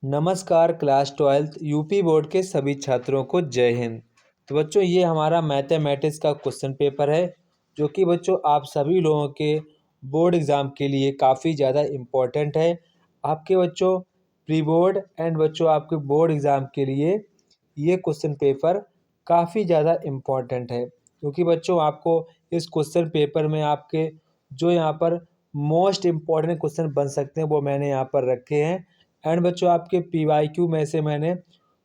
नमस्कार class 12th UP board के सभी छात्रों को जय हिंद। तो बच्चों ये हमारा मैथमेटिक्स का क्वेश्चन पेपर है जो कि बच्चों आप सभी लोगों के बोर्ड एग्ज़ाम के लिए काफ़ी ज़्यादा इम्पोर्टेंट है। आपके बच्चों प्री बोर्ड एंड बच्चों आपके बोर्ड एग्ज़ाम के लिए ये क्वेश्चन पेपर काफ़ी ज़्यादा इम्पोर्टेंट है क्योंकि बच्चों आपको इस क्वेश्चन पेपर में आपके जो यहाँ पर मोस्ट इम्पॉर्टेंट क्वेश्चन बन सकते हैं वो मैंने यहाँ पर रखे हैं। एंड बच्चों आपके पीवाईक्यू में से मैंने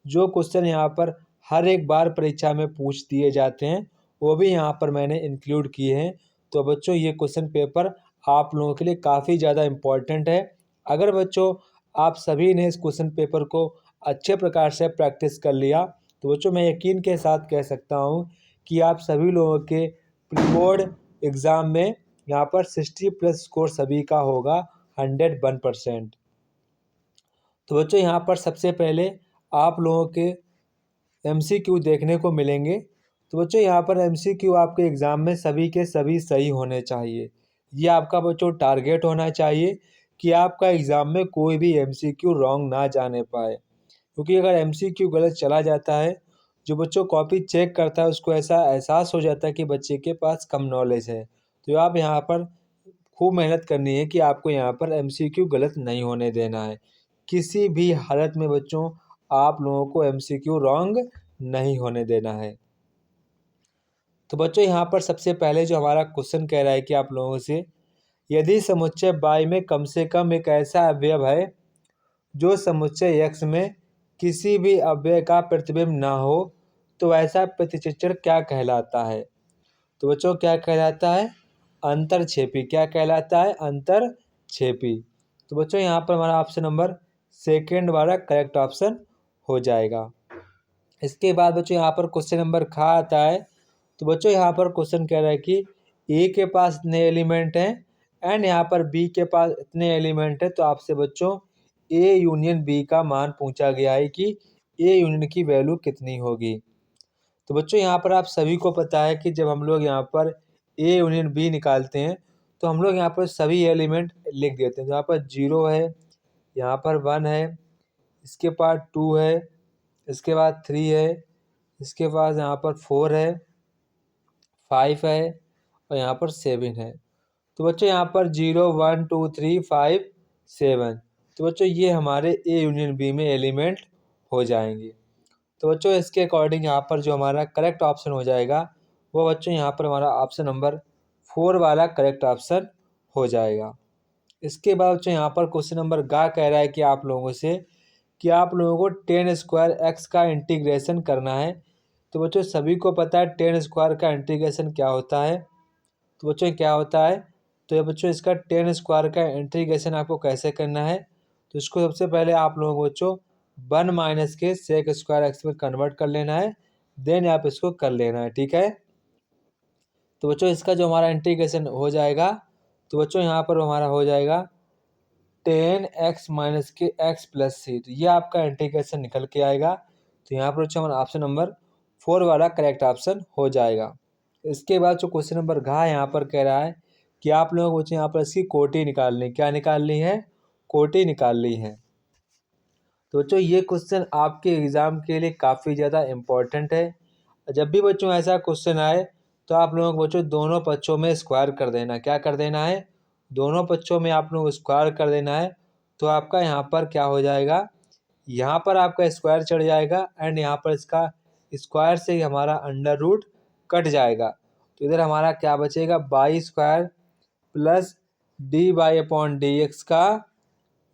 जो क्वेश्चन यहाँ पर हर एक बार परीक्षा में पूछ दिए जाते हैं वो भी यहाँ पर मैंने इंक्लूड किए हैं। तो बच्चों ये क्वेश्चन पेपर आप लोगों के लिए काफ़ी ज़्यादा इम्पोर्टेंट है। अगर बच्चों आप सभी ने इस क्वेश्चन पेपर को अच्छे प्रकार से प्रैक्टिस कर लिया तो बच्चों मैं यकीन के साथ कह सकता हूँ कि आप सभी लोगों के प्री बोर्ड एग्ज़ाम में यहाँ पर 60+ स्कोर सभी का होगा 101%। तो बच्चों यहाँ पर सबसे पहले आप लोगों के एमसीक्यू देखने को मिलेंगे। तो बच्चों यहाँ पर एमसीक्यू आपके एग्ज़ाम में सभी के सभी सही होने चाहिए। ये आपका बच्चों टारगेट होना चाहिए कि आपका एग्ज़ाम में कोई भी एमसीक्यू रॉन्ग ना जाने पाए, क्योंकि अगर एमसीक्यू गलत चला जाता है, जो बच्चों कॉपी चेक करता है उसको ऐसा एहसास हो जाता है कि बच्चे के पास कम नॉलेज है। तो आप यहाँ पर खूब मेहनत करनी है कि आपको यहाँ पर एमसीक्यू गलत नहीं होने देना है। किसी भी हालत में बच्चों आप लोगों को एमसीक्यू रॉन्ग नहीं होने देना है। तो बच्चों यहाँ पर सबसे पहले जो हमारा क्वेश्चन कह रहा है कि आप लोगों से, यदि समुच्चय y में कम से कम एक ऐसा अवयव है जो समुच्चय x में किसी भी अवयव का प्रतिबिंब ना हो तो ऐसा प्रतिचित्रण क्या कहलाता है। तो बच्चों क्या कहलाता है? अंतरछेपी। क्या कहलाता है? अंतरछेपी। तो बच्चों यहाँ पर हमारा ऑप्शन नंबर सेकेंड वाला करेक्ट ऑप्शन हो जाएगा। इसके बाद बच्चों यहाँ पर क्वेश्चन नंबर खा आता है। तो बच्चों यहाँ पर क्वेश्चन कह रहा है कि ए के पास इतने एलिमेंट हैं एंड यहाँ पर बी के पास इतने एलिमेंट है। तो आपसे बच्चों ए यूनियन बी का मान पूछा गया है कि ए यूनियन की वैल्यू कितनी होगी। तो बच्चों यहाँ पर आप सभी को पता है कि जब हम लोग यहाँ पर ए यूनियन बी निकालते हैं तो हम लोग यहाँ पर सभी एलिमेंट लिख देते हैं। यहाँ पर 0 है, यहाँ पर 1 है, इसके बाद 2 है, इसके बाद 3 है, इसके बाद यहाँ पर 4 है, 5 है और यहाँ पर 7 है। तो बच्चों यहाँ पर 0 1 2 3 5 7। तो बच्चों ये हमारे ए यूनियन बी में एलिमेंट हो जाएंगे। तो बच्चों इसके अकॉर्डिंग यहाँ पर जो हमारा करेक्ट ऑप्शन हो जाएगा वो बच्चों यहाँ पर हमारा ऑप्शन नंबर 4 वाला करेक्ट ऑप्शन हो जाएगा। इसके बाद बच्चों यहाँ पर क्वेश्चन नंबर गा कह रहा है कि आप लोगों से कि आप लोगों को 10 स्क्वायर एक्स का इंटीग्रेशन करना है। तो बच्चों सभी को पता है 10 स्क्वायर का इंटीग्रेशन क्या होता है। तो बच्चों क्या होता है? तो ये बच्चों इसका 10 स्क्वायर का इंटीग्रेशन आपको कैसे करना है? तो इसको सबसे पहले आप लोगों को बच्चों 1 माइनस के सेक स्क्वायर एक्स में कन्वर्ट कर लेना है, देन आप इसको कर लेना है। ठीक है। तो बच्चों इसका जो हमारा इंटीग्रेशन हो जाएगा तो बच्चों यहाँ पर हमारा हो जाएगा 10x माइनस के x प्लस सी। तो ये आपका इंटीग्रेशन निकल के आएगा। तो यहाँ पर बच्चों हमारा ऑप्शन नंबर 4 वाला करेक्ट ऑप्शन हो जाएगा। इसके बाद जो क्वेश्चन नंबर घ यहाँ पर कह रहा है कि आप लोगों को बच्चों यहाँ पर इसकी कोटी निकालनी। क्या निकालनी है? कोटी निकालनी है। तो बच्चों ये क्वेश्चन आपके एग्ज़ाम के लिए काफ़ी ज़्यादा इम्पोर्टेंट है। जब भी बच्चों ऐसा क्वेश्चन आए तो आप लोगों को बच्चों दोनों पक्षों में स्क्वायर कर देना। क्या कर देना है? दोनों पक्षों में आप लोग स्क्वायर कर देना है। तो आपका यहाँ पर क्या हो जाएगा? यहाँ पर आपका स्क्वायर चढ़ जाएगा एंड यहाँ पर इसका स्क्वायर से ही हमारा अंडर रूट कट जाएगा। तो इधर हमारा क्या बचेगा? By square plus D Y upon D X का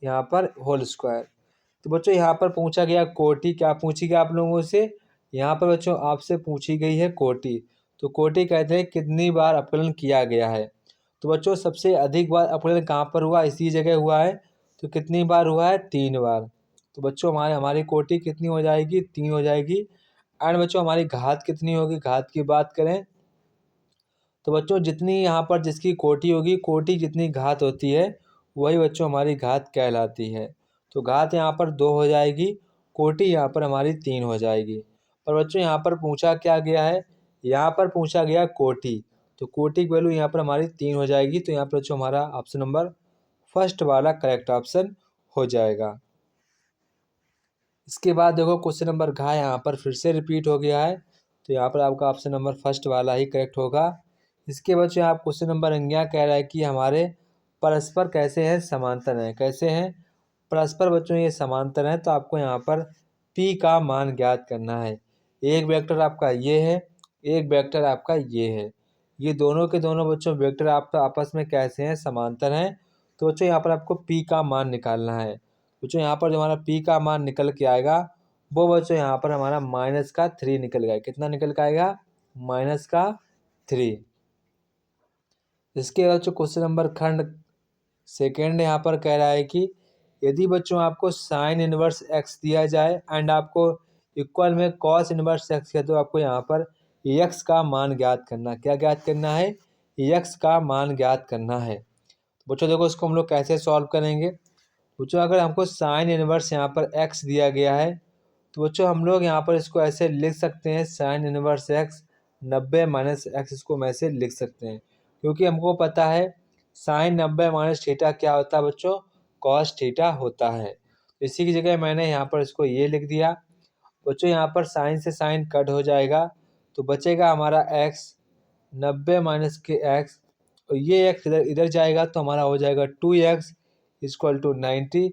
यहाँ पर होल स्क्वायर। तो बच्चों यहाँ पर पूछा गया कोटि। क्या पूछी गया आप लोगों से? यहाँ पर बच्चों आपसे पूछी गई है कोटि। तो कोटि कहते हैं कितनी बार अपकलन किया गया है। तो बच्चों सबसे अधिक बार अपकलन कहाँ पर हुआ? इसी जगह हुआ है। तो कितनी बार हुआ है? 3 बार। तो बच्चों हमारी कोटि कितनी हो जाएगी? 3 हो जाएगी। एंड बच्चों हमारी घात कितनी होगी? घात की बात करें तो बच्चों जितनी यहाँ पर जिसकी कोटि होगी, कोटि जितनी घात होती है वही बच्चों हमारी घात कहलाती है। तो घात यहाँ पर 2 हो जाएगी, कोटि यहाँ पर हमारी 3 हो जाएगी। पर बच्चों यहाँ पर पूछा क्या गया है? यहाँ पर पूछा गया कोटि। तो कोटि की वैल्यू यहाँ पर हमारी 3 हो जाएगी। तो यहाँ पर बच्चों हमारा ऑप्शन नंबर फर्स्ट वाला करेक्ट ऑप्शन हो जाएगा। इसके बाद देखो क्वेश्चन नंबर घ यहाँ पर फिर से रिपीट हो गया है, तो यहाँ पर आपका ऑप्शन नंबर फर्स्ट वाला ही करेक्ट होगा। इसके बाद जो आप क्वेश्चन नंबर क्या कह रहा है कि हमारे परस्पर कैसे हैं समांतर हैं, कैसे हैं परस्पर बच्चों ये समांतर हैं, तो आपको यहाँ पर P का मान ज्ञात करना है। एक वेक्टर आपका ये है, एक वेक्टर आपका ये है, ये दोनों के दोनों बच्चों वेक्टर आपका आपस में कैसे हैं समांतर हैं, तो बच्चों यहाँ पर आपको P का मान निकालना है। बच्चों यहाँ पर जो हमारा P का मान निकल के आएगा वो बच्चों यहाँ पर हमारा -3 निकल गया। कितना निकल के आएगा? -3। इसके बाद जो क्वेश्चन नंबर खंड सेकेंड यहाँ पर कह रहा है कि यदि बच्चों आपको साइन इनवर्स एक्स दिया जाए एंड आपको इक्वल में कॉस इनवर्स एक्स है, तो आपको यहाँ पर एक्स का मान ज्ञात करना। क्या ज्ञात करना है? एक्स का मान ज्ञात करना है। बच्चों देखो इसको हम लोग कैसे सॉल्व करेंगे। बच्चों अगर हमको साइन इनवर्स यहाँ पर एक्स दिया गया है, तो बच्चों हम लोग यहाँ पर इसको ऐसे लिख सकते हैं, sine inverse x 90 minus x, इसको हम ऐसे लिख सकते हैं क्योंकि हमको पता है साइन 90 माइनस थीटा क्या होता है बच्चों? कॉस थीटा होता है। इसी की जगह मैंने यहाँ पर इसको ये लिख दिया। बच्चों यहाँ पर साइन से साइन कट हो जाएगा, तो बचेगा हमारा एक्स 90 माइनस के एक्स, और ये एक्स इधर इधर जाएगा तो हमारा हो जाएगा 2x इक्वल टू 90।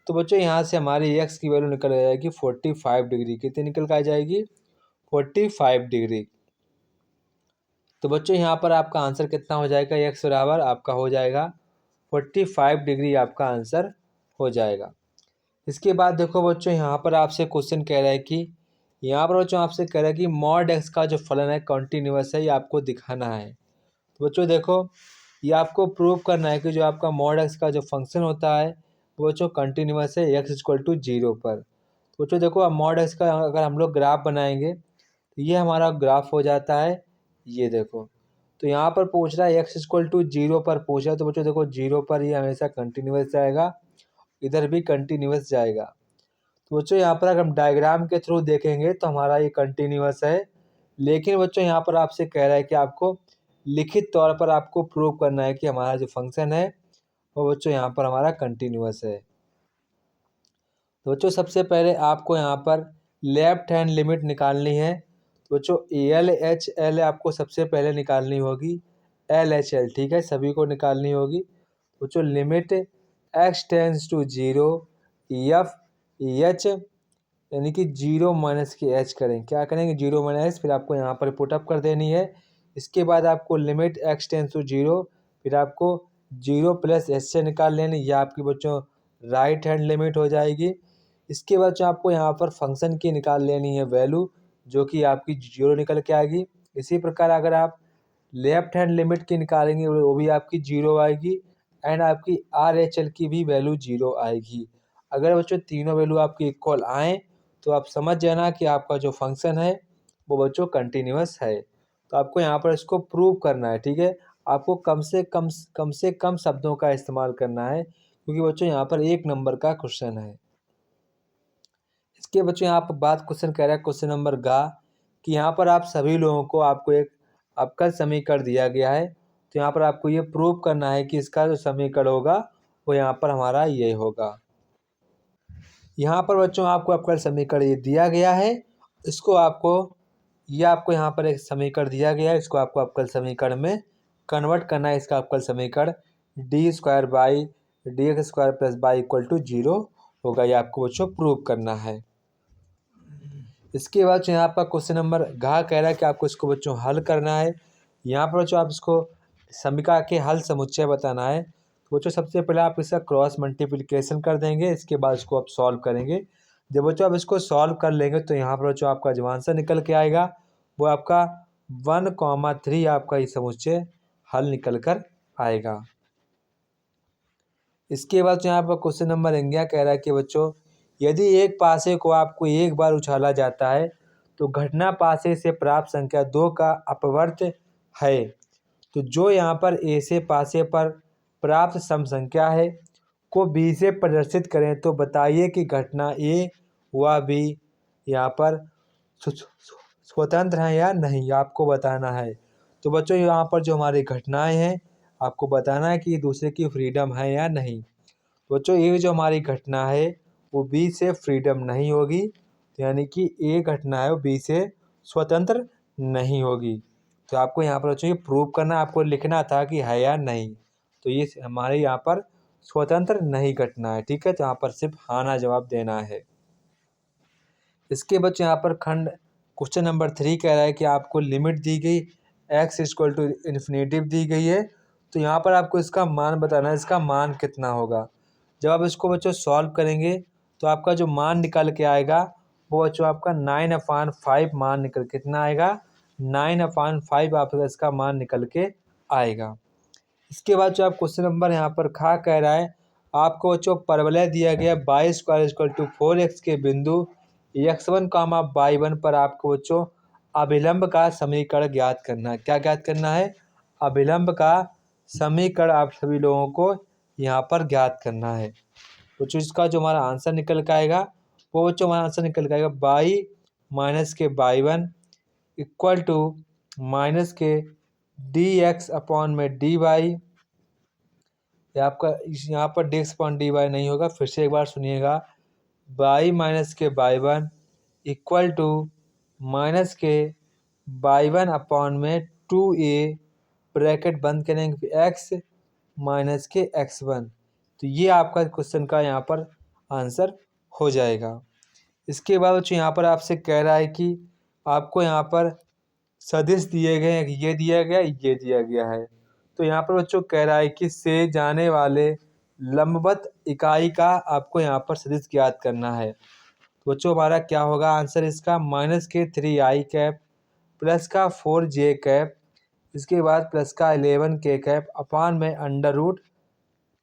तो बच्चों यहाँ से हमारी एक्स की वैल्यू निकल जाएगी 45 डिग्री। कितनी निकल कर आ जाएगी? 45 डिग्री। तो बच्चों यहाँ पर आपका आंसर कितना हो जाएगा? एक्स बराबर आपका हो जाएगा 45 डिग्री, आपका आंसर हो जाएगा। इसके बाद देखो बच्चों यहाँ पर आपसे क्वेश्चन कह रहा है कि यहाँ पर बच्चों आपसे कह रहा है कि मॉड एक्स का जो फलन है कॉन्टिन्यूअस है, ये आपको दिखाना है। तो बच्चों देखो ये आपको प्रूव करना है कि जो आपका मॉड एक्स का जो फंक्शन होता है वो बच्चों कंटिन्यूअस है एक्स इक्वल टू 0 पर। तो बच्चों देखो अब मॉड एक्स का अगर हम लोग ग्राफ बनाएंगे तो ये हमारा ग्राफ हो जाता है, ये देखो। तो यहाँ पर पूछ रहा है एक्स इक्वल टू 0 पर पूछ रहा है, तो बच्चों देखो 0 पर ये हमेशा कंटिन्यूअस जाएगा, इधर भी कंटिन्यूअस जाएगा। तो बच्चों यहाँ पर अगर हम डायग्राम के थ्रू देखेंगे तो हमारा ये कंटिन्यूअस है, लेकिन बच्चों यहाँ पर आपसे कह रहा है कि आपको लिखित तौर पर आपको प्रूव करना है कि हमारा जो फंक्शन है वो बच्चों यहाँ पर हमारा कंटिन्यूअस है। तो बच्चों सबसे पहले आपको यहाँ पर लेफ्ट हैंड लिमिट निकालनी है। तो बच्चों LHL आपको सबसे पहले निकालनी होगी, LHL, ठीक है, सभी को निकालनी होगी। बच्चों limit x tends to 0 F H, यानी कि 0 माइनस के एच करें, क्या करेंगे? 0 माइनस, फिर आपको यहाँ पर पुटअप कर देनी है। इसके बाद आपको लिमिट x टेंस टू 0, फिर आपको 0 प्लस एच से निकाल लेनी, यह आपकी बच्चों राइट हैंड लिमिट हो जाएगी। इसके बाद जो आपको यहाँ पर फंक्शन की निकाल लेनी है वैल्यू, जो कि आपकी 0 निकल के आएगी। इसी प्रकार अगर आप लेफ्ट हैंड लिमिट की निकालेंगे वो भी आपकी 0 आएगी, एंड आपकी RHL की भी वैल्यू 0 आएगी। अगर बच्चों तीनों वैल्यू आपकी इक्वल आए तो आप समझ जाना कि आपका जो फंक्शन है वो बच्चों कंटिन्यूअस है। तो आपको यहाँ पर इसको प्रूव करना है, ठीक है। आपको कम से कम शब्दों का इस्तेमाल करना है, क्योंकि बच्चों यहाँ पर 1 नंबर का क्वेश्चन है। इसके बच्चों यहाँ पर बात क्वेश्चन कह रहा है क्वेश्चन नंबर गा, कि यहाँ पर आप सभी लोगों को आपको एक अवकल समीकरण दिया गया है, तो यहाँ पर आपको ये प्रूव करना है कि इसका जो समीकरण होगा वो यहाँ पर हमारा ये होगा। यहाँ पर बच्चों आपको अवकल समीकरण ये दिया गया है, इसको आपको ये आपको यहाँ पर एक समीकरण दिया गया है, इसको आपको अवकल समीकरण में कन्वर्ट करना है। इसका अवकल समीकरण d² by dx² plus y equal to 0 होगा, ये आपको बच्चों प्रूव करना है। इसके बाद जो यहाँ पर क्वेश्चन नंबर घ कह रहा है कि आपको इसको बच्चों हल करना है। यहाँ पर बच्चों आप इसको समीकरण के हल समुच्चय बताना है। तो बच्चों सबसे पहले आप इसका क्रॉस मल्टीप्लिकेशन कर देंगे, इसके बाद इसको आप सॉल्व करेंगे। जब बच्चों आप इसको सॉल्व कर लेंगे तो यहाँ पर बच्चों आपका जो आंसर निकल के आएगा वो आपका 1,3 आपका ये समुच्चय हल निकल कर आएगा। इसके बाद यहाँ पर क्वेश्चन नंबर 11 कह रहा है कि बच्चों यदि एक पासे को आपको एक बार उछाला जाता है तो घटना पासे से प्राप्त संख्या 2 का अपवर्त है, तो जो यहाँ पर ए से पासे पर प्राप्त सम संख्या है को बी से प्रदर्शित करें, तो बताइए कि घटना ए व बी यहाँ पर स्वतंत्र हैं या नहीं, आपको बताना है। तो बच्चों यहाँ पर जो हमारी घटनाएं हैं आपको बताना है कि दूसरे की फ्रीडम है या नहीं। बच्चों ये जो हमारी घटना है वो बी से फ्रीडम नहीं होगी, तो यानी कि ए घटना है वो बी से स्वतंत्र नहीं होगी। तो आपको यहाँ पर बच्चों ये प्रूव करना, आपको लिखना था कि है या नहीं। तो ये हमारे यहाँ पर स्वतंत्र नहीं घटना है, ठीक है। तो यहाँ पर सिर्फ हाँ ना जवाब देना है। इसके बच्चों यहाँ पर खंड क्वेश्चन नंबर 3 कह रहा है कि आपको लिमिट दी गई x इक्वल टू इन्फिनेटिव दी गई है, तो यहाँ पर आपको इसका मान बताना है, इसका मान कितना होगा। जब आप इसको बच्चों सॉल्व करेंगे तो आपका जो मान निकल के आएगा वो बच्चों आपका 9/5 मान निकल कितना आएगा, 9/5 आपका इसका मान निकल के आएगा। इसके बाद जो आप क्वेश्चन नंबर यहाँ पर खा कह रहा है, आपको बच्चों परवलय दिया गया 22² इक्वल टू 4x के बिंदु x1 y1 पर आपको बच्चों अभिलंब का समीकरण ज्ञात करना है। क्या ज्ञात करना है? अभिलंब का समीकरण आप सभी लोगों को यहाँ पर ज्ञात करना है। बच्चों इसका जो हमारा आंसर निकल के आएगा वो बच्चों हमारा आंसर निकल के आएगा y माइनस के y1 इक्वल टू माइनस के dx अपॉन में dy। ये आपका यहाँ पर dx अपॉन dy नहीं होगा, फिर से एक बार सुनिएगा। y माइनस के y1 इक्वल टू माइनस के y1 अपॉन में 2a ब्रैकेट बंद करेंगे x माइनस के x1। तो ये आपका क्वेश्चन का यहाँ पर आंसर हो जाएगा। इसके बाद बच्चों यहाँ पर आपसे कह रहा है कि आपको यहाँ पर सदिश दिए गए हैं, ये दिया गया, ये दिया गया है। तो यहाँ पर बच्चों कह रहा है कि से जाने वाले लंबवत इकाई का आपको यहाँ पर सदिश ज्ञात करना है। तो बच्चों हमारा क्या होगा आंसर इसका, माइनस के 3i कैप प्लस का 4j कैप, इसके बाद प्लस का 11k कैप अपान में अंडर रूट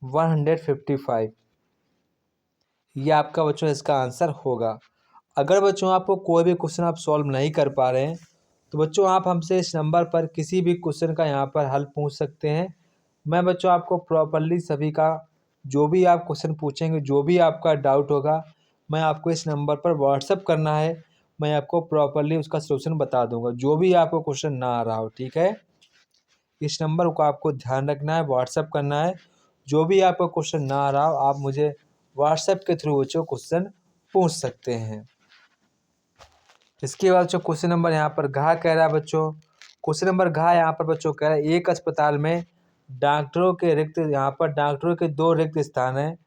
155। ये आपका बच्चों इसका आंसर होगा। अगर बच्चों आपको कोई भी क्वेश्चन आप सॉल्व नहीं कर पा रहे हैं तो बच्चों आप हमसे इस नंबर पर किसी भी क्वेश्चन का यहाँ पर हल पूछ सकते हैं। मैं बच्चों आपको प्रॉपरली सभी का जो भी आप क्वेश्चन पूछेंगे, जो भी आपका डाउट होगा, मैं आपको इस नंबर पर व्हाट्सअप करना है, मैं आपको प्रॉपरली उसका सलूशन बता दूंगा, जो भी आपको क्वेश्चन ना आ रहा हो, ठीक है। इस नंबर को आपको ध्यान रखना है, व्हाट्सअप करना है। जो भी आपको क्वेश्चन ना आ रहा हो आप मुझे व्हाट्सएप के थ्रू बच्चों क्वेश्चन पूछ सकते हैं। इसके बाद जो क्वेश्चन नंबर यहाँ पर घा कह रहा है बच्चों, क्वेश्चन नंबर घा यहाँ पर बच्चों कह रहा है एक अस्पताल में डॉक्टरों के रिक्त, यहाँ पर डॉक्टरों के 2 रिक्त स्थान हैं।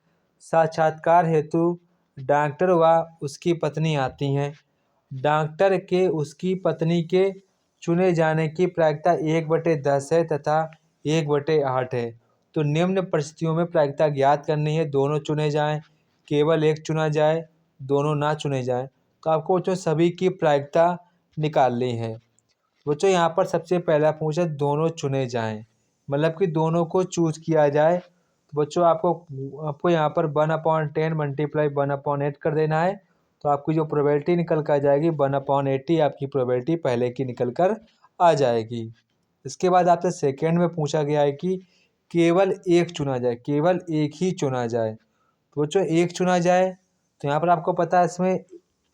साक्षात्कार हेतु डॉक्टर व उसकी पत्नी आती हैं। डॉक्टर के उसकी पत्नी के चुने जाने की प्रायिकता 1/10 है तथा 1/8 है। तो निम्न परिस्थितियों में प्रायिकता ज्ञात करनी है, दोनों चुने जाएं, केवल एक चुना जाए, दोनों ना चुने जाएं। तो आपको बच्चों सभी की प्रायिकता निकालनी है। बच्चों यहाँ पर सबसे पहला पूछा दोनों चुने जाएं, मतलब कि दोनों को चूज किया जाए। तो बच्चों आपको यहाँ पर 1/10 मल्टीप्लाई 1/8 कर देना है। तो आपकी जो प्रोबेबिलिटी निकल कर आ जाएगी 1/80 आपकी प्रोबेबिलिटी पहले की निकल कर आ जाएगी। इसके बाद आपसे सेकेंड में पूछा गया है कि केवल एक चुना जाए, केवल एक ही चुना जाए। तो बच्चों एक चुना जाए तो यहाँ पर आपको पता है इसमें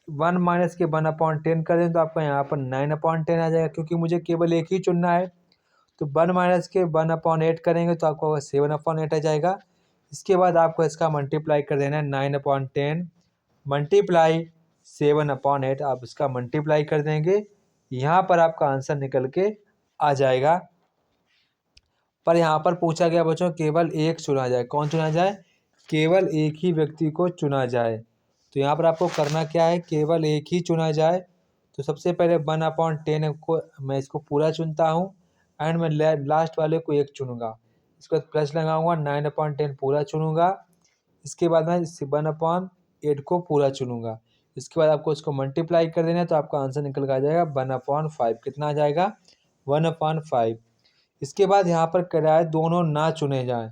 1 माइनस के 1/10 कर दें तो आपका यहाँ पर 9/10 आ जाएगा, क्योंकि मुझे केवल एक ही चुनना है। तो 1 माइनस के 1/8 करेंगे तो आपको 7/8 आ जाएगा। इसके बाद आपको इसका मल्टीप्लाई कर देना है 9/10 मल्टीप्लाई 7/8, आप इसका मल्टीप्लाई कर देंगे, यहाँ पर आपका आंसर निकल के आ जाएगा। पर यहाँ पर पूछा गया बच्चों केवल एक चुना जाए, कौन चुना जाए? केवल एक ही व्यक्ति को चुना जाए। तो यहाँ पर आपको करना क्या है, केवल एक ही चुना जाए। तो सबसे पहले 1/10 को मैं इसको पूरा चुनता हूँ एंड मैं लास्ट वाले को एक चुनूंगा, इसके बाद प्लस लगाऊंगा, 9/10 पूरा चुनूंगा, इसके बाद मैं 1/8 को पूरा चुनूंगा। इसके बाद आपको इसको मल्टीप्लाई कर देना है तो आपका आंसर निकल कर आ जाएगा 1/5। कितना आ जाएगा? 1/5। इसके बाद यहाँ पर कह रहा है दोनों ना चुने जाएं,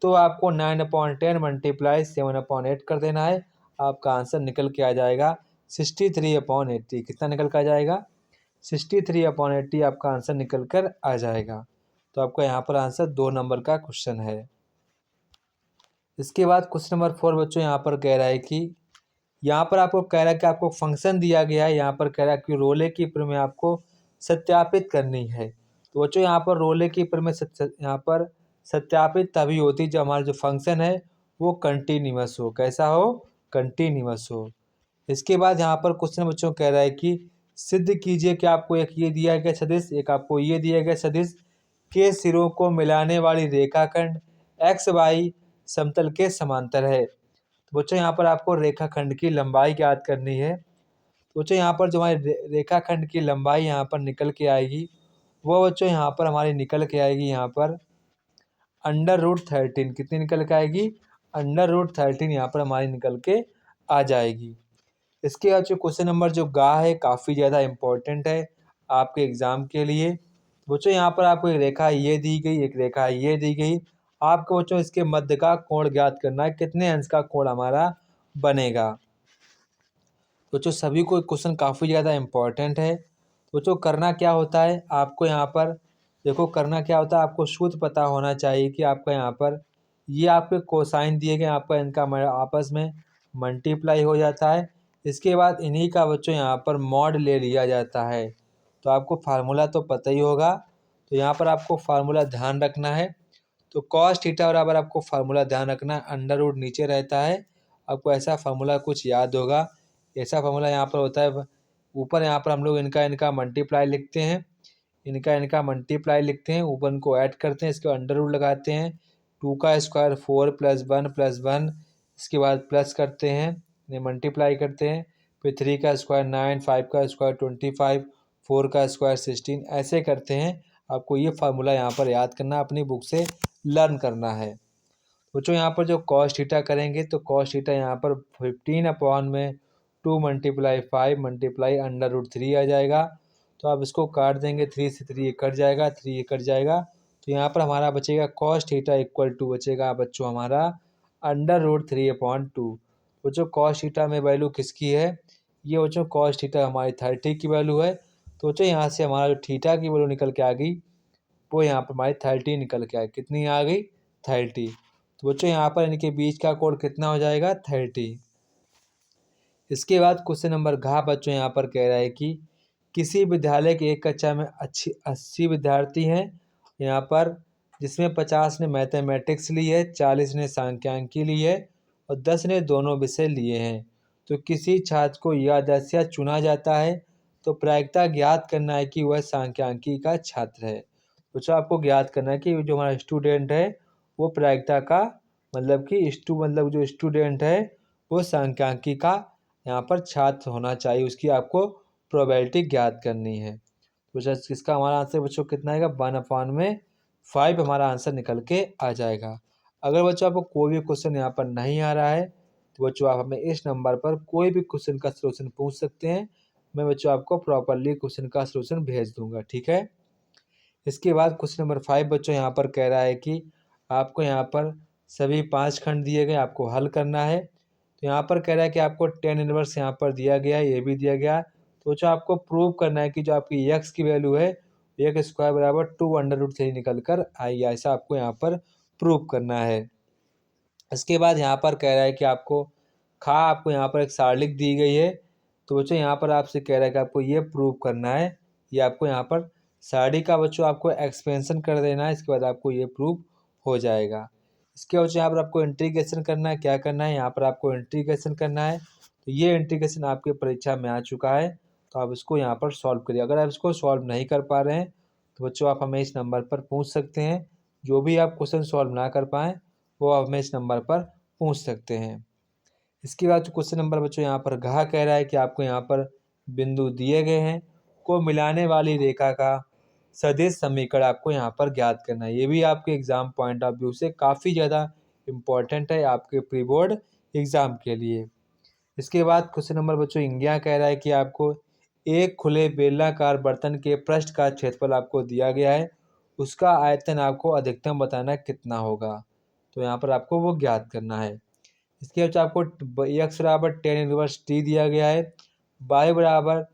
तो आपको 9/10 मल्टीप्लाई 7/8 कर देना है, आपका आंसर निकल के आ जाएगा 63/80। कितना निकल कर आ जाएगा? 63/80 आपका आंसर निकल कर आ जाएगा। तो आपका यहाँ पर आंसर 2 नंबर का क्वेश्चन है। इसके बाद क्वेश्चन नंबर 4 बच्चों यहाँ पर कह रहा है कि यहाँ पर आपको कह रहा है कि आपको फंक्शन दिया गया है, यहाँ पर कह रहा है कि रोले की प्रमेय में आपको सत्यापित करनी है। तो बच्चों यहाँ पर रोले की प्रमेय यहाँ पर सत्यापित तभी होती जब हमारा जो फंक्शन है वो कंटिन्यूअस हो। कैसा हो? कंटिन्यूअस हो। इसके बाद यहाँ पर क्वेश्चन बच्चों कह रहा है कि सिद्ध कीजिए कि आपको एक ये दिया गया सदिश, एक आपको ये दिया गया सदिश के सिरों को मिलाने वाली रेखाखंड एक्स वाई समतल के समांतर है। तो बच्चों यहाँ पर आपको रेखाखंड की लंबाई ज्ञात करनी है। तो बच्चों यहाँ पर जो हमारी रेखाखंड की लंबाई यहाँ पर निकल के आएगी, वो बच्चों यहाँ पर हमारी निकल के आएगी यहाँ पर √13। कितनी निकल के आएगी? √13 यहाँ पर हमारी निकल के आ जाएगी। इसके बाद जो क्वेश्चन नंबर जो गा है काफ़ी ज़्यादा इम्पोर्टेंट है आपके एग्ज़ाम के लिए। बच्चों यहाँ पर आपको एक रेखा ये दी गई, एक रेखा ये दी गई। आपको बच्चों इसके मध्य का कोण ज्ञात करना है, कितने अंश का कोण हमारा बनेगा। बच्चों सभी को क्वेश्चन काफ़ी ज़्यादा इम्पोर्टेंट है। बच्चों करना क्या होता है आपको यहाँ पर, देखो करना क्या होता है, आपको शुद्ध पता होना चाहिए कि आपका यहाँ पर ये आपके कोसाइन दिए गए, आपका इनका आपस में मल्टीप्लाई हो जाता है। इसके बाद इन्हीं का बच्चों यहाँ पर मॉड ले लिया जाता है। तो आपको फार्मूला तो पता ही होगा, तो यहाँ पर आपको फार्मूला ध्यान रखना है। तो कॉस थीटा बराबर आपको फार्मूला ध्यान रखना है, अंडर रूट नीचे रहता है। आपको ऐसा फार्मूला कुछ याद होगा, ऐसा फार्मूला यहाँ पर होता है। ऊपर यहाँ पर हम लोग इनका इनका मल्टीप्लाई लिखते हैं, इनका इनका मल्टीप्लाई लिखते हैं, ऊपर इनको ऐड करते हैं, इसके अंडर रूट लगाते हैं। 2 का स्क्वायर 4 + 1 + 1, इसके बाद प्लस करते हैं, इन्हें मल्टीप्लाई करते हैं। फिर 3 का स्क्वायर 9, 5 का स्क्वायर 25, 4 का स्क्वायर 16, ऐसे करते हैं। आपको ये फार्मूला यहाँ पर याद करना, अपनी बुक से लर्न करना है। बच्चों यहाँ पर जो कॉस थीटा करेंगे तो कॉस थीटा यहाँ पर 15/2 × 5 × अंडर रूट 3 आ जाएगा। तो आप इसको काट देंगे, 3 से 3 कट जाएगा, 3 कट जाएगा। तो यहाँ पर हमारा बचेगा कॉस थीटा इक्वल टू बचेगा बच्चों हमारा अंडर रूट 3/2। बच्चों कॉस थीटा में वैल्यू किसकी है? ये बच्चों कॉस थीटा हमारी 30 की वैल्यू है। तो बच्चों यहाँ से हमारा जो थीटा की वैल्यू निकल के आ गई, वो यहाँ पर हमारी 30 निकल के आई। कितनी आ गई? 30। तो बच्चों यहाँ पर इनके बीच का कोण कितना हो जाएगा? 30। इसके बाद क्वेश्चन नंबर घ बच्चों यहाँ पर कह रहा है कि किसी विद्यालय के एक कक्षा में 80 विद्यार्थी हैं यहाँ पर, जिसमें 50 ने मैथमेटिक्स ली है, 40 ने सांख्यिकी ली है और 10 ने दोनों विषय लिए हैं। तो किसी छात्र को यह अध्यक्ष चुना जाता है, तो प्रायिकता ज्ञात करना है कि वह सांख्यिकी का छात्र है। तो आपको ज्ञात करना है कि जो हमारा स्टूडेंट है वो प्रायिकता का मतलब कि मतलब जो स्टूडेंट है वो सांख्यिकी का यहाँ पर छात्र होना चाहिए, उसकी आपको प्रोबेबिलिटी ज्ञात करनी है। तो इसका हमारा आंसर बच्चों कितना आएगा? 1/5 हमारा आंसर निकल के आ जाएगा। अगर बच्चों आपको कोई भी क्वेश्चन यहाँ पर नहीं आ रहा है तो बच्चों आप हमें इस नंबर पर कोई भी क्वेश्चन का सलूशन पूछ सकते हैं, मैं बच्चों आपको प्रॉपरली क्वेश्चन का सलूशन भेज दूंगा, ठीक है। इसके बाद क्वेश्चन नंबर 5 बच्चों यहाँ पर कह रहा है कि आपको यहाँ पर सभी 5 खंड दिए गए, आपको हल करना है। तो यहाँ पर कह रहा है कि आपको tan इनवर्स यहाँ पर दिया गया है, ये भी दिया गया। तो जो आपको प्रूव करना है कि जो आपकी x की वैल्यू है x² = 2 अंडर रूट 3 निकल कर आई, ऐसा आपको यहाँ पर प्रूव करना है। इसके बाद यहाँ पर कह रहा है कि आपको यहाँ पर एक सारणी दी गई है। तो बच्चों यहाँ पर आपसे कह रहा है कि आपको ये प्रूव करना है, ये आपको यहाँ पर सारणी का बच्चों आपको एक्सपेंशन कर देना है, इसके बाद आपको ये प्रूव हो जाएगा। इसके बच्चों यहाँ पर आपको इंटीग्रेशन करना है। क्या करना है? यहाँ पर आपको इंटीग्रेशन करना है। तो ये इंटीग्रेशन आपके परीक्षा में आ चुका है, तो आप इसको यहाँ पर सॉल्व करिए। अगर आप इसको सॉल्व नहीं कर पा रहे हैं तो बच्चों आप हमें इस नंबर पर पूछ सकते हैं। जो भी आप क्वेश्चन सॉल्व ना कर पाएँ वो आप हमें इस नंबर पर पूछ सकते हैं। इसके बाद क्वेश्चन नंबर बच्चों यहाँ पर घ कह रहा है कि आपको यहाँ पर बिंदु दिए गए हैं को मिलाने वाली रेखा का सदिश समीकरण आपको यहाँ पर ज्ञात करना है। ये भी आपके एग्जाम पॉइंट ऑफ व्यू से काफ़ी ज़्यादा इम्पोर्टेंट है आपके प्री बोर्ड एग्जाम के लिए। इसके बाद क्वेश्चन नंबर बच्चों इंगिया कह रहा है कि आपको एक खुले बेलनाकार बर्तन के पृष्ठ का क्षेत्रफल आपको दिया गया है, उसका आयतन आपको अधिकतम बताना कितना होगा। तो यहाँ पर आपको वो ज्ञात करना है। इसके बाद आपको x = tan इनवर्स t दिया गया है, y =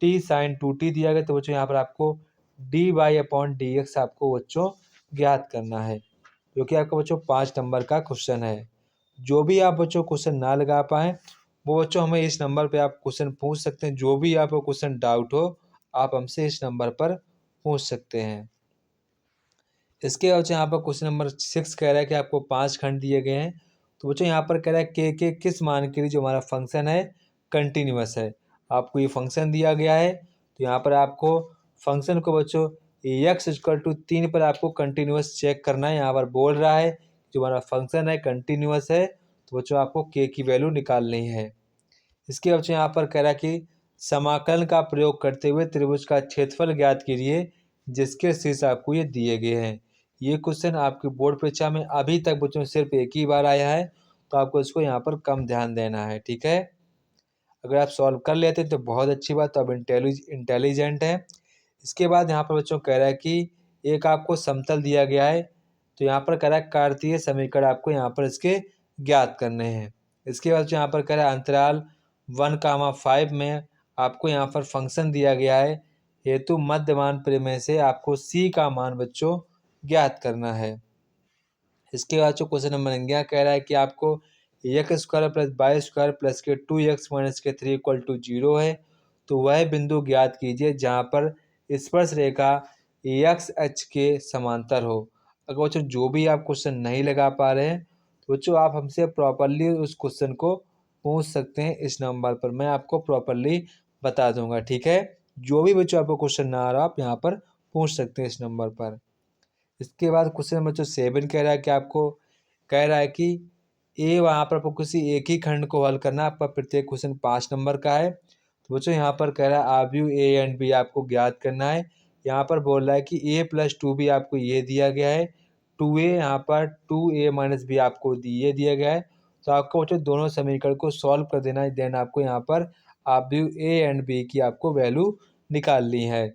t sin 2t दिया गया। तो बच्चों यहाँ पर आपको dy/dx आपको बच्चों ज्ञात करना है, जो कि आपका बच्चों 5 नंबर का क्वेश्चन है। जो भी आप बच्चों क्वेश्चन ना लगा पाएँ वो बच्चों हमें इस नंबर पे आप क्वेश्चन पूछ सकते हैं। जो भी आपको क्वेश्चन डाउट हो आप हमसे इस नंबर पर पूछ सकते हैं। इसके बाद यहाँ पर क्वेश्चन नंबर 6 कह रहा है कि आपको 5 खंड दिए गए हैं। तो बच्चों यहाँ पर कह रहा है के किस मान के लिए जो हमारा फंक्शन है कंटिन्यूअस है। आपको ये फंक्शन दिया गया है, तो यहाँ पर आपको फंक्शन को बच्चों x इक्वल टू 3 पर आपको कंटिन्यूअस चेक करना है। यहाँ पर बोल रहा है जो हमारा फंक्शन है कंटिन्यूअस है, तो बच्चों आपको के की वैल्यू निकालनी है। इसके बच्चों यहाँ पर कह रहा है कि समाकलन का प्रयोग करते हुए त्रिभुज का क्षेत्रफल ज्ञात कीजिए जिसके शीर्ष आपको ये दिए गए हैं। ये क्वेश्चन आपके बोर्ड परीक्षा में अभी तक बच्चों सिर्फ एक ही बार आया है, तो आपको इसको यहाँ पर कम ध्यान देना है। ठीक है, अगर आप सॉल्व कर लेते हैं तो बहुत अच्छी बात, तो आप इंटेलिजेंट हैं। इसके बाद यहाँ पर बच्चों कह रहा है कि एक आपको समतल दिया गया है, तो यहाँ पर कह रहा है कार्तीय समीकरण आपको यहाँ पर इसके ज्ञात करने हैं। इसके बाद यहाँ पर कह रहा है अंतराल 1,5 में आपको यहाँ पर फंक्शन दिया गया है, हेतु मध्यमान प्रमेय से आपको c का मान बच्चों ज्ञात करना है। इसके बाद जो क्वेश्चन नंबर 11 कह रहा है कि आपको X square plus Y square plus के 2x माइनस के 3 इक्वल टू 0 है, तो वह बिंदु ज्ञात कीजिए जहाँ पर स्पर्श रेखा एक्स अक्ष के समांतर हो। अगर बच्चों जो भी आप क्वेश्चन नहीं लगा पा रहे हैं, तो बच्चों आप हमसे प्रॉपरली उस क्वेश्चन को पूछ सकते हैं इस नंबर पर, मैं आपको प्रॉपरली बता दूंगा। ठीक है, जो भी बच्चों आपको क्वेश्चन ना आ रहा आप यहाँ पर पूछ सकते हैं इस नंबर पर। इसके बाद क्वेश्चन नंबर जो 7 कह रहा है कि आपको कह रहा है कि वहाँ पर आपको किसी एक ही खंड को हल करना है। आपका प्रत्येक क्वेश्चन 5 नंबर का है। तो बच्चों यहाँ पर कह रहा है आव्यूह ए एंड बी आपको ज्ञात करना है। यहाँ पर बोल रहा है कि a प्लस 2b आपको ये दिया गया है, 2a यहाँ पर 2a माइनस बी आपको ये दिया गया है। तो आपको बच्चों दोनों समीकरण को सॉल्व कर देना है, देन आपको यहाँ पर आव्यूह ए एंड बी की आपको वैल्यू निकालनी है।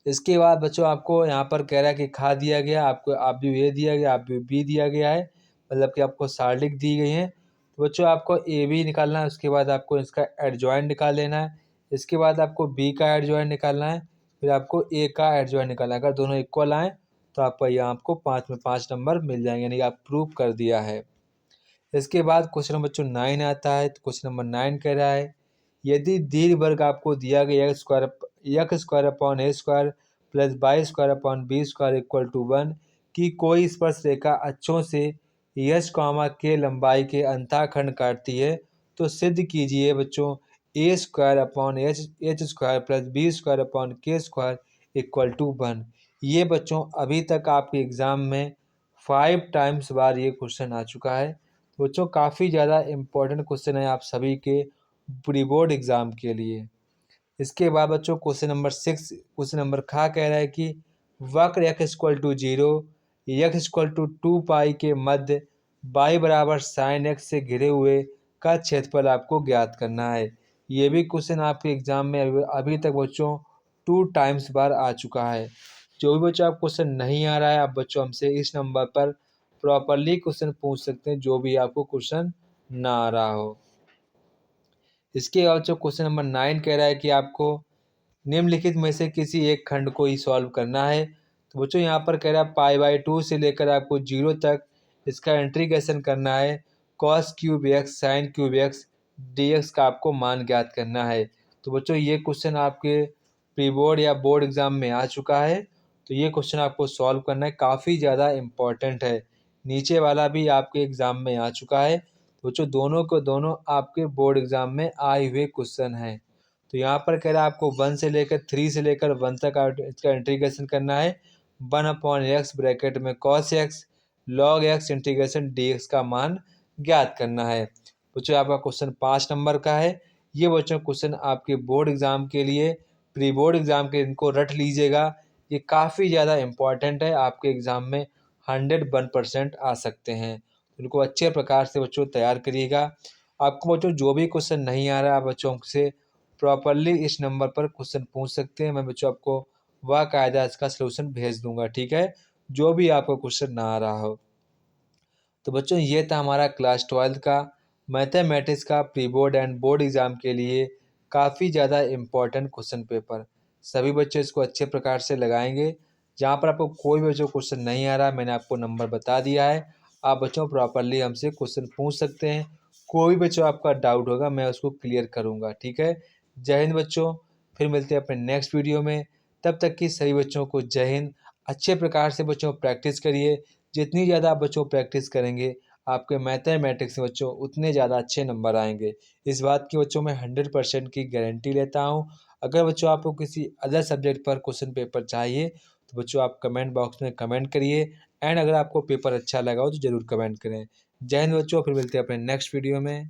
इसके बाद बच्चों आपको यहाँ पर कह रहा है कि खा दिया गया, आपको आव्यूह ए दिया गया, आव्यूह बी दिया गया है, मतलब कि आपको सारणिक दी गई है। तो बच्चों आपको ए बी निकालना है, उसके बाद आपको इसका एडजॉइंट निकाल लेना है। इसके बाद आपको बी का एडजॉइंट निकालना है, फिर आपको ए का एडजॉइंट निकालना है। अगर दोनों इक्वल आए तो आपको यहाँ आपको 5 में 5 नंबर मिल जाएंगे, यानी आप प्रूव कर दिया है। इसके बाद क्वेश्चन नंबर बच्चों 9 आता है। तो क्वेश्चन नंबर 9 कह रहा है यदि दीर्घ वर्ग आपको दिया गया X square upon A square plus Y square upon B square equal to 1 की कोई स्पर्श रेखा अक्षों से यश कॉमा के लंबाई के अंतःखंड काटती है, तो सिद्ध कीजिए बच्चों A square upon H square plus B square upon K square equal to 1। ये बच्चों अभी तक आपके एग्जाम में 5 टाइम्स बार ये क्वेश्चन आ चुका है। बच्चों काफ़ी ज़्यादा इम्पोर्टेंट क्वेश्चन है आप सभी के प्री बोर्ड एग्ज़ाम के लिए। इसके बाद बच्चों क्वेश्चन नंबर 6 क्वेश्चन नंबर खा कह रहा है कि वक्र X equal to 0 X equal to 2 pi के मध्य y बराबर साइन एक्स से घिरे हुए का क्षेत्रफल आपको ज्ञात करना है। ये भी क्वेश्चन आपके एग्जाम में अभी तक बच्चों 2 टाइम्स बार आ चुका है। जो भी बच्चों आप क्वेश्चन नहीं आ रहा है, आप बच्चों हमसे इस नंबर पर प्रॉपरली क्वेश्चन पूछ सकते हैं, जो भी आपको क्वेश्चन ना आ रहा हो। इसके बाद जो क्वेश्चन नंबर 9 कह रहा है कि आपको निम्नलिखित में से किसी एक खंड को ही सॉल्व करना है। तो बच्चों यहाँ पर कह रहा है π/2 से लेकर आपको 0 तक इसका इंटीग्रेशन करना है। cos cube x sine cube x dx का आपको मान ज्ञात करना है। तो बच्चों ये क्वेश्चन आपके प्री बोर्ड या बोर्ड एग्जाम में आ चुका है, तो ये क्वेश्चन आपको सॉल्व करना है, काफ़ी ज़्यादा इम्पॉर्टेंट है। नीचे वाला भी आपके एग्जाम में आ चुका है, तो बच्चों दोनों को दोनों आपके बोर्ड एग्जाम में आए हुए क्वेश्चन हैं। तो यहाँ पर कह रहा है आपको 1 से लेकर 3 से लेकर 1 तक इसका इंटीग्रेशन करना है। 1/x ब्रैकेट में cos x log x integration dx का मान ज्ञात करना है। बच्चों आपका क्वेश्चन 5 नंबर का है। ये बच्चों क्वेश्चन आपके बोर्ड एग्जाम के लिए, प्री बोर्ड एग्जाम के, इनको रट लीजिएगा, ये काफ़ी ज़्यादा इम्पॉर्टेंट है, आपके एग्ज़ाम में 101% आ सकते हैं। इनको अच्छे प्रकार से बच्चों तैयार करिएगा। आपको बच्चों जो भी क्वेश्चन नहीं आ रहा है, आप बच्चों से प्रॉपरली इस नंबर पर क्वेश्चन पूछ सकते हैं। मैं बच्चों आपको बाकायदा इसका सलूशन भेज दूंगा। ठीक है, जो भी आपको क्वेश्चन ना आ रहा हो। तो बच्चों ये था हमारा क्लास 12 का मैथमेटिक्स का pre board and board exam के लिए काफ़ी ज़्यादा इम्पोर्टेंट क्वेश्चन पेपर। सभी बच्चे इसको अच्छे प्रकार से लगाएंगे। जहाँ पर आपको कोई भी बच्चों क्वेश्चन नहीं आ रहा, मैंने आपको नंबर बता दिया है, आप बच्चों प्रॉपरली हमसे क्वेश्चन पूछ सकते हैं। कोई भी बच्चों आपका डाउट होगा मैं उसको क्लियर करूँगा। ठीक है, जय हिंद बच्चों, फिर मिलते हैं अपने नेक्स्ट वीडियो में। तब तक कि सभी बच्चों को जय हिंद। अच्छे प्रकार से बच्चों प्रैक्टिस करिए, जितनी ज़्यादा आप बच्चों प्रैक्टिस करेंगे आपके मैथमेटिक्स में बच्चों उतने ज़्यादा अच्छे नंबर आएंगे। इस बात की बच्चों मैं 100% की गारंटी लेता हूँ। अगर बच्चों आपको किसी अदर सब्जेक्ट पर क्वेश्चन पेपर चाहिए तो बच्चों आप कमेंट बॉक्स में कमेंट करिए। एंड अगर आपको पेपर अच्छा लगा हो तो ज़रूर कमेंट करें। जय हिंद बच्चों, फिर मिलते हैं अपने नेक्स्ट वीडियो में।